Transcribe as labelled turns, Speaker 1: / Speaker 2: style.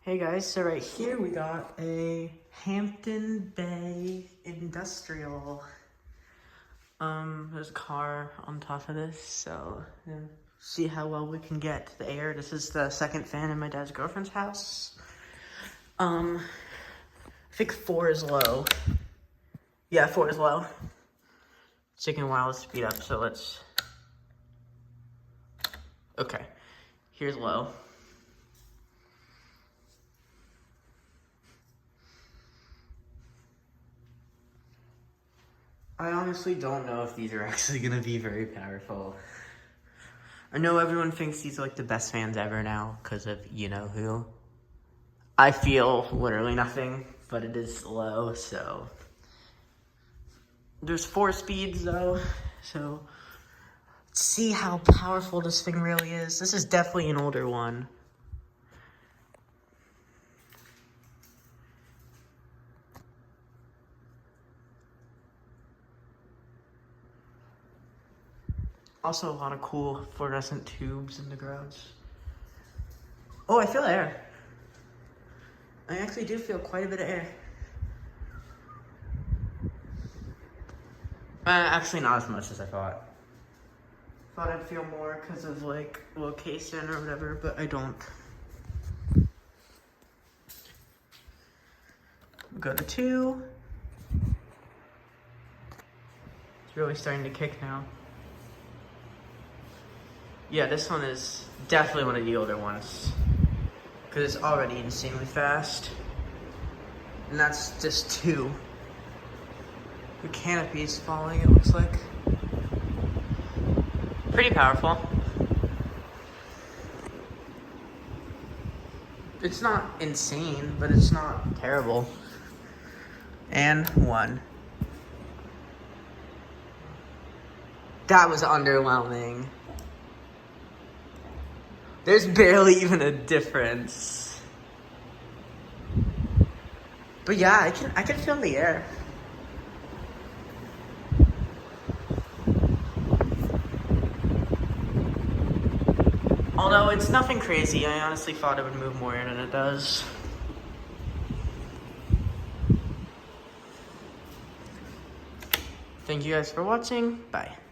Speaker 1: Hey guys, so right here we got a Hampton Bay Industrial. There's a car on top of this, so yeah. See how well we can get the air. This is the second fan in my dad's girlfriend's house. I think 4 is low. Yeah, 4 is low. It's taking a while to speed up, so let's... Okay, here's low. I honestly don't know if these are actually gonna be very powerful. I know everyone thinks these are like the best fans ever now because of you-know-who. I feel literally nothing, but it is low, so. There's 4 speeds though, so let's see how powerful this thing really is. This is definitely an older one. Also a lot of cool fluorescent tubes in the garage. Oh, I feel air. I actually do feel quite a bit of air. Actually not as much as I thought. Thought I'd feel more because of like location or whatever, but I don't. Go to 2. It's really starting to kick now. Yeah, this one is definitely one of the older ones because it's already insanely fast. And that's just 2. The canopy is falling, it looks like. Pretty powerful. It's not insane, but it's not terrible. And 1. That was underwhelming. There's barely even a difference. But yeah, I can feel the air. Although it's nothing crazy, I honestly thought it would move more air than it does. Thank you guys for watching. Bye.